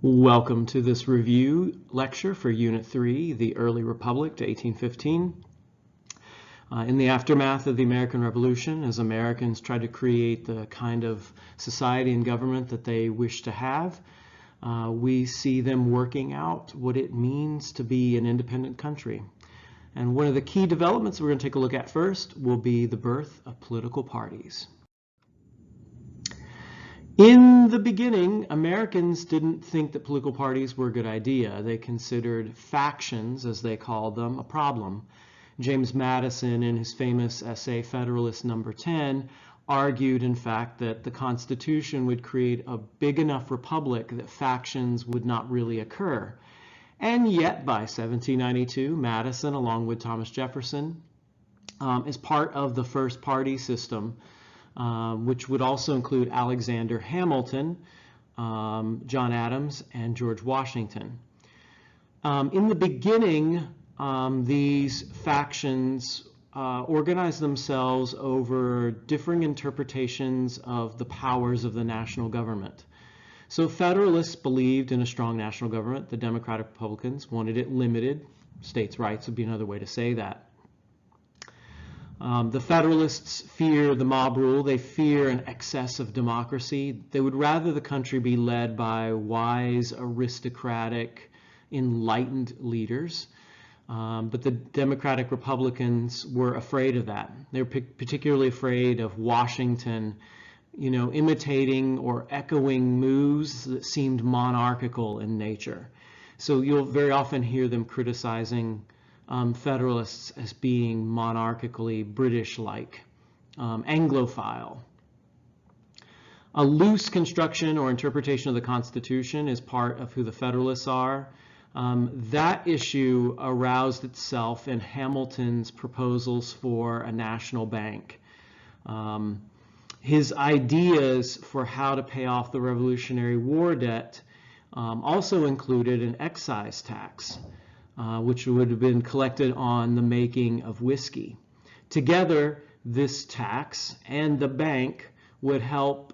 Welcome to this review lecture for Unit 3, the Early Republic to 1815. In the aftermath of the American Revolution, as Americans tried to create the kind of society and government that they wish to have, we see them working out what it means to be an independent country. And one of the key developments we're going to take a look at first will be the birth of political parties. In the beginning, Americans didn't think that political parties were a good idea. They considered factions, as they called them, a problem. James Madison, in his famous essay, Federalist Number 10, argued, in fact, that the Constitution would create a big enough republic that factions would not really occur. And yet, by 1792, Madison, along with Thomas Jefferson, is part of the first party system, which would also include Alexander Hamilton, John Adams, and George Washington. In the beginning, these factions organized themselves over differing interpretations of the powers of the national government. So Federalists believed in a strong national government. The Democratic Republicans wanted it limited. States' rights would be another way to say that. The Federalists fear the mob rule. They fear an excess of democracy. They would rather the country be led by wise, aristocratic, enlightened leaders. But the Democratic Republicans were afraid of that. They were particularly afraid of Washington, imitating or echoing moves that seemed monarchical in nature. So you'll very often hear them criticizing Federalists as being monarchically British-like, Anglophile. A loose construction or interpretation of the Constitution is part of who the Federalists are. That issue aroused itself in Hamilton's proposals for a national bank. His ideas for how to pay off the Revolutionary War debt also included an excise tax, which would have been collected on the making of whiskey. Together, this tax and the bank would help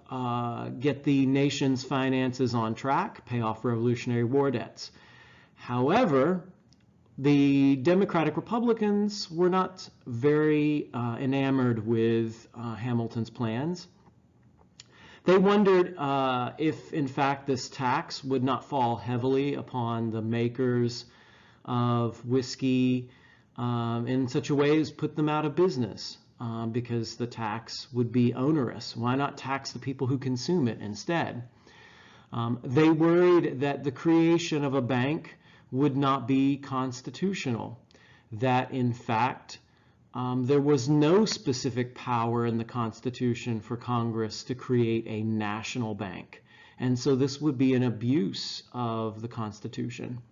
get the nation's finances on track, pay off Revolutionary War debts. However, the Democratic Republicans were not very enamored with Hamilton's plans. They wondered if, in fact, this tax would not fall heavily upon the makers of whiskey in such a way as put them out of business because the tax would be onerous. Why not tax the people who consume it instead? They worried that the creation of a bank would not be constitutional, that in fact there was no specific power in the Constitution for Congress to create a national bank. And so this would be an abuse of the Constitution.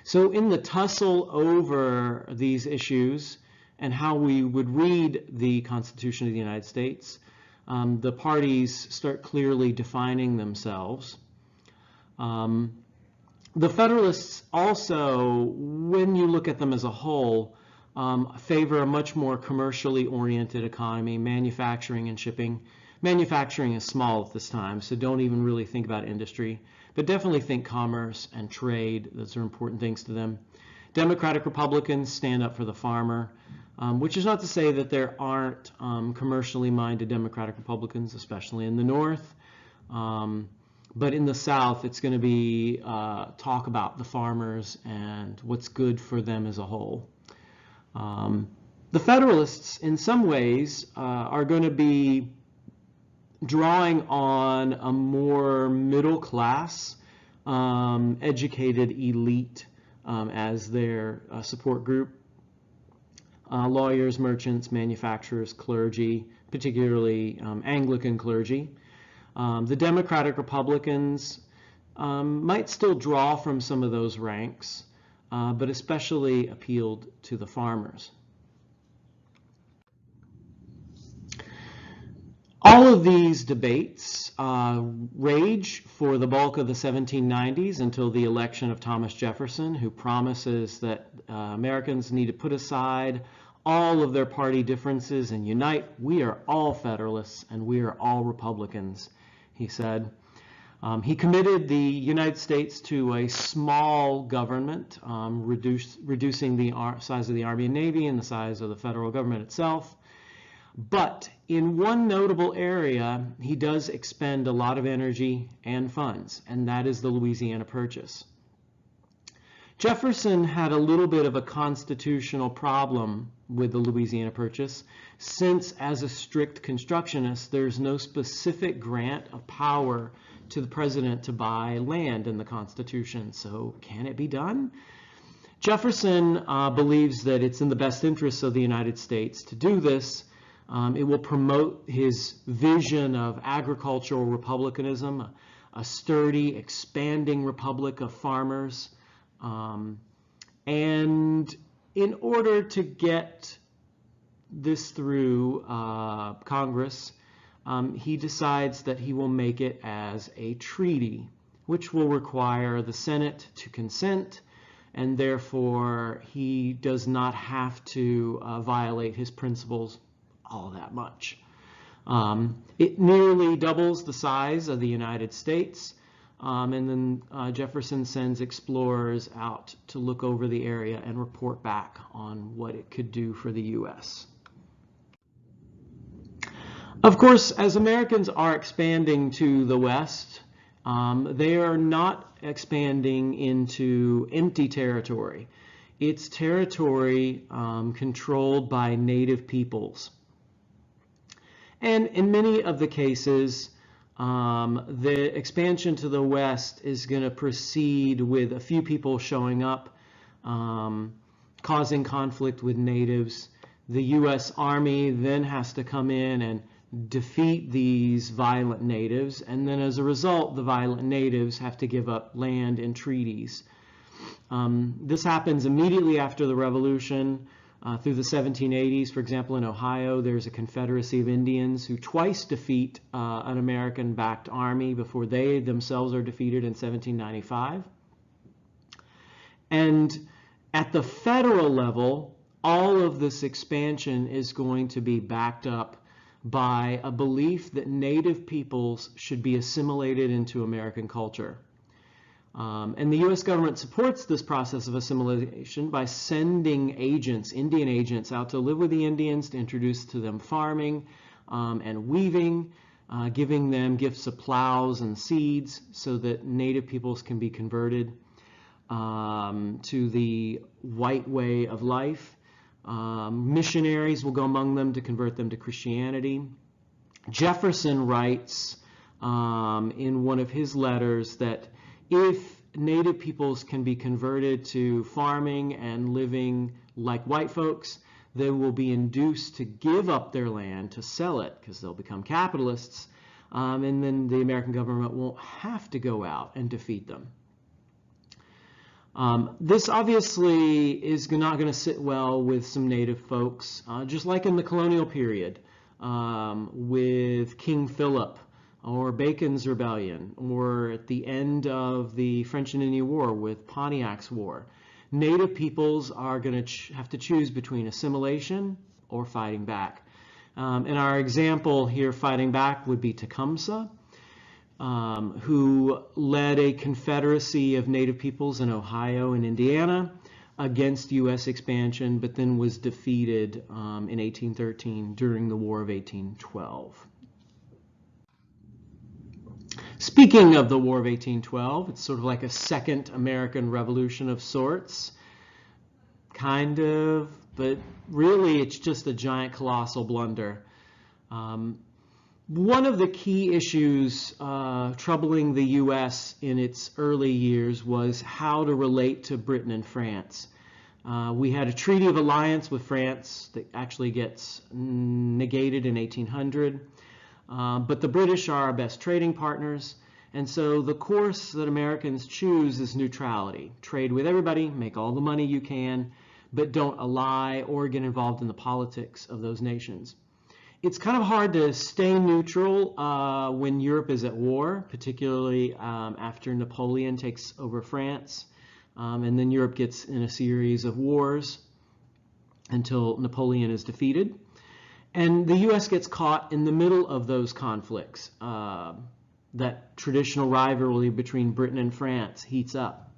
So in the tussle over these issues and how we would read the Constitution of the United States, the parties start clearly defining themselves. The Federalists also, when you look at them as a whole, favor a much more commercially oriented economy, manufacturing and shipping. Manufacturing is small at this time, so don't even really think about industry, but definitely think commerce and trade. Those are important things to them. Democratic Republicans stand up for the farmer, which is not to say that there aren't commercially minded Democratic Republicans, especially in the North. But in the South, it's going to be talk about the farmers and what's good for them as a whole. The Federalists, in some ways, are going to be drawing on a more middle-class, educated elite as their support group. Lawyers, merchants, manufacturers, clergy, particularly Anglican clergy. The Democratic Republicans might still draw from some of those ranks, but especially appealed to the farmers. All of these debates rage for the bulk of the 1790s until the election of Thomas Jefferson, who promises that Americans need to put aside all of their party differences and unite. We are all Federalists and we are all Republicans, he said. He committed the United States to a small government, reducing the size of the Army and Navy and the size of the federal government itself. But in one notable area, he does expend a lot of energy and funds, and that is the Louisiana Purchase. Jefferson had a little bit of a constitutional problem with the Louisiana Purchase, since as a strict constructionist, there's no specific grant of power to the president to buy land in the Constitution. So can it be done? Jefferson believes that it's in the best interests of the United States to do this. It will promote his vision of agricultural republicanism, a sturdy, expanding republic of farmers. And in order to get this through Congress, he decides that he will make it as a treaty, which will require the Senate to consent, and therefore he does not have to violate his principles all that much. It nearly doubles the size of the United States, and then Jefferson sends explorers out to look over the area and report back on what it could do for the U.S. Of course, as Americans are expanding to the West, they are not expanding into empty territory. It's territory controlled by native peoples. And in many of the cases, the expansion to the West is going to proceed with a few people showing up, causing conflict with natives. The U.S. Army then has to come in and defeat these violent natives, and then as a result, the violent natives have to give up land and treaties. This happens immediately after the Revolution. Through the 1780s, for example, in Ohio, there's a confederacy of Indians who twice defeat an American-backed army before they themselves are defeated in 1795. And at the federal level, all of this expansion is going to be backed up by a belief that native peoples should be assimilated into American culture. And the U.S. government supports this process of assimilation by sending agents, Indian agents, out to live with the Indians, to introduce to them farming and weaving, giving them gifts of plows and seeds so that native peoples can be converted to the white way of life. Missionaries will go among them to convert them to Christianity. Jefferson writes in one of his letters that if native peoples can be converted to farming and living like white folks, they will be induced to give up their land to sell it because they'll become capitalists, and then the American government won't have to go out and defeat them. This obviously is not going to sit well with some native folks, just like in the colonial period with King Philip, or Bacon's Rebellion, or at the end of the French and Indian War with Pontiac's War. Native peoples are going to have to choose between assimilation or fighting back. And our example here, fighting back, would be Tecumseh, who led a confederacy of native peoples in Ohio and Indiana against U.S. expansion, but then was defeated in 1813 during the War of 1812. Speaking of the War of 1812, it's sort of like a second American Revolution of sorts. Kind of, but really it's just a giant colossal blunder. One of the key issues troubling the U.S. in its early years was how to relate to Britain and France. We had a treaty of alliance with France that actually gets negated in 1800. But the British are our best trading partners, and so the course that Americans choose is neutrality. Trade with everybody, make all the money you can, but don't ally or get involved in the politics of those nations. It's kind of hard to stay neutral when Europe is at war, particularly after Napoleon takes over France, and then Europe gets in a series of wars until Napoleon is defeated. And the U.S. gets caught in the middle of those conflicts. that traditional rivalry between Britain and France heats up.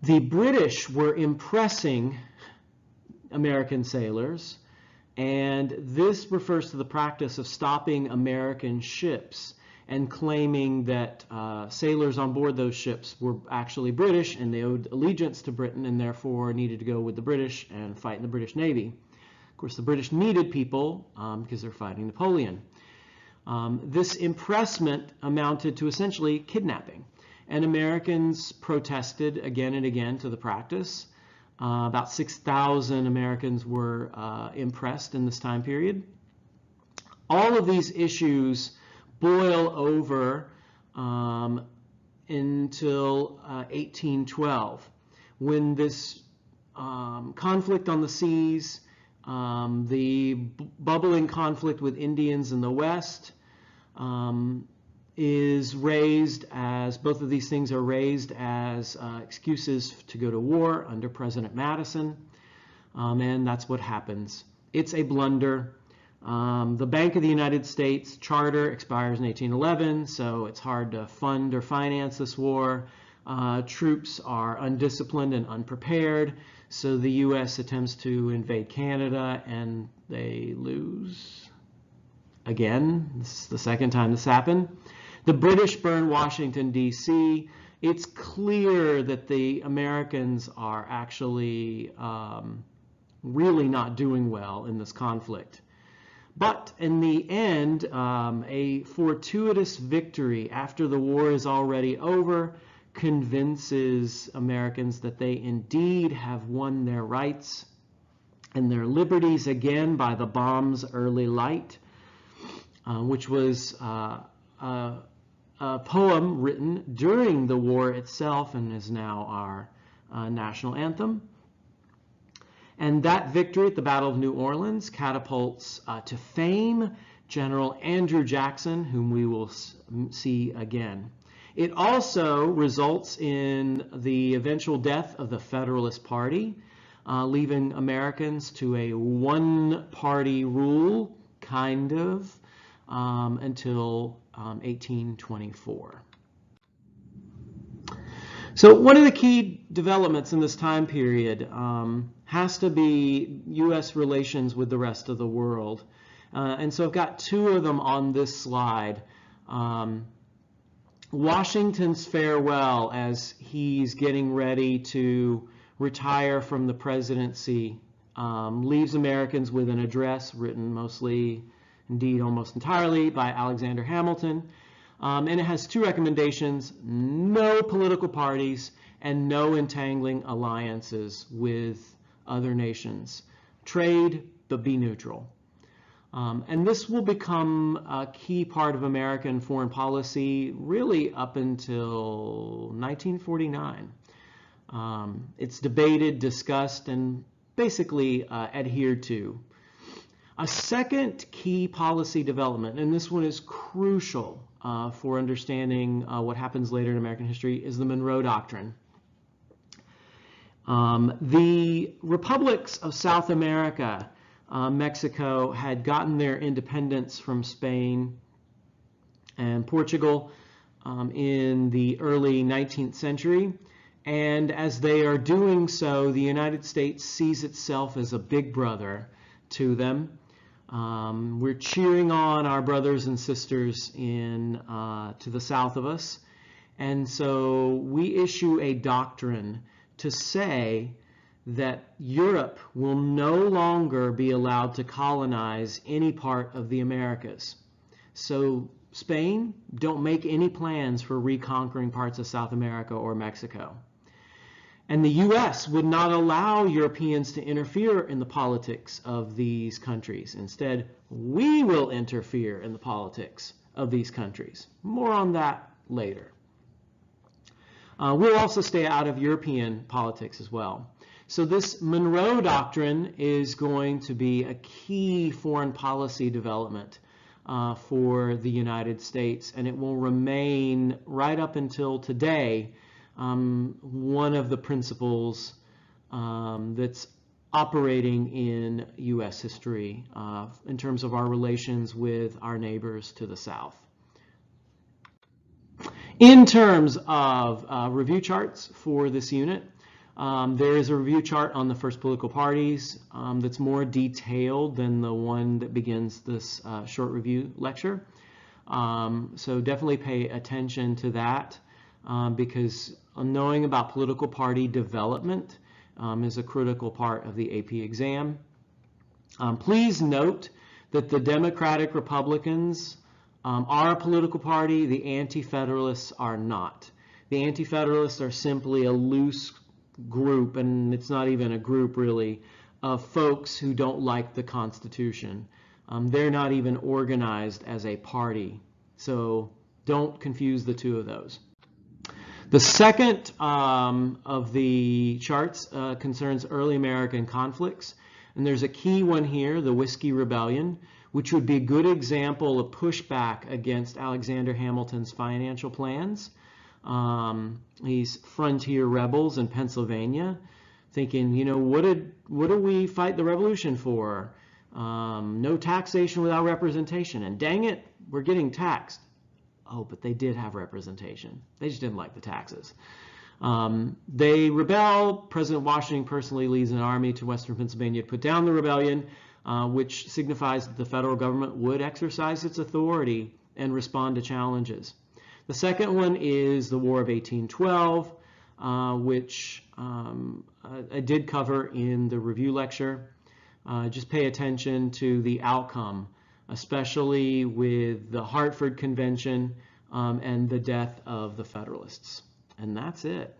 The British were impressing American sailors, and this refers to the practice of stopping American ships and claiming that sailors on board those ships were actually British and they owed allegiance to Britain and therefore needed to go with the British and fight in the British Navy. Of course, the British needed people because they're fighting Napoleon. This impressment amounted to essentially kidnapping, and Americans protested again and again to the practice. About 6,000 Americans were impressed in this time period. All of these issues boil over until 1812, when this conflict on the seas, the bubbling conflict with Indians in the West, is raised as, both of these things are raised as excuses to go to war under President Madison, and that's what happens. It's a blunder. The Bank of the United States charter expires in 1811, so it's hard to fund or finance this war. Troops are undisciplined and unprepared, so the U.S. attempts to invade Canada and they lose. Again, this is the second time this happened. The British burn Washington, D.C. It's clear that the Americans are actually really not doing well in this conflict. But in the end, a fortuitous victory after the war is already over convinces Americans that they indeed have won their rights and their liberties again by the bomb's early light, which was a poem written during the war itself and is now our national anthem. And that victory at the Battle of New Orleans catapults to fame General Andrew Jackson, whom we will see again. It also results in the eventual death of the Federalist Party, leaving Americans to a one-party rule, kind of, until 1824. So one of the key developments in this time period has to be U.S. relations with the rest of the world. And so I've got two of them on this slide. Washington's farewell as he's getting ready to retire from the presidency leaves Americans with an address written mostly, indeed almost entirely, by Alexander Hamilton. And it has two recommendations: no political parties and no entangling alliances with other nations. Trade, but be neutral. And this will become a key part of American foreign policy really up until 1949. It's debated, discussed, and basically adhered to. A second key policy development, and this one is crucial for understanding what happens later in American history, is the Monroe Doctrine. The republics of South America, Mexico, had gotten their independence from Spain and Portugal in the early 19th century. And as they are doing so, the United States sees itself as a big brother to them. We're cheering on our brothers and sisters to the south of us. And so we issue a doctrine to say that Europe will no longer be allowed to colonize any part of the Americas. So Spain, don't make any plans for reconquering parts of South America or Mexico. And the U.S. would not allow Europeans to interfere in the politics of these countries. Instead, we will interfere in the politics of these countries. More on that later. We'll also stay out of European politics as well. So this Monroe Doctrine is going to be a key foreign policy development for the United States, and it will remain right up until today one of the principles that's operating in U.S. history in terms of our relations with our neighbors to the south. In terms of review charts for this unit, there is a review chart on the first political parties that's more detailed than the one that begins this short review lecture. So definitely pay attention to that because knowing about political party development is a critical part of the AP exam. Please note that the Democratic Republicans are a political party. The Anti-Federalists are not. The Anti-Federalists are simply a loose group, and it's not even a group really, of folks who don't like the Constitution. They're not even organized as a party, so don't confuse the two of those. The second of the charts concerns early American conflicts, and there's a key one here, the Whiskey Rebellion, which would be a good example of pushback against Alexander Hamilton's financial plans. These frontier rebels in Pennsylvania thinking, you know, what did we fight the revolution for? No taxation without representation, and dang it, we're getting taxed. Oh, but they did have representation. They just didn't like the taxes. They rebel. President Washington personally leads an army to Western Pennsylvania to put down the rebellion, which signifies that the federal government would exercise its authority and respond to challenges. The second one is the War of 1812, which I did cover in the review lecture. Just pay attention to the outcome, especially with the Hartford Convention and the death of the Federalists. And that's it.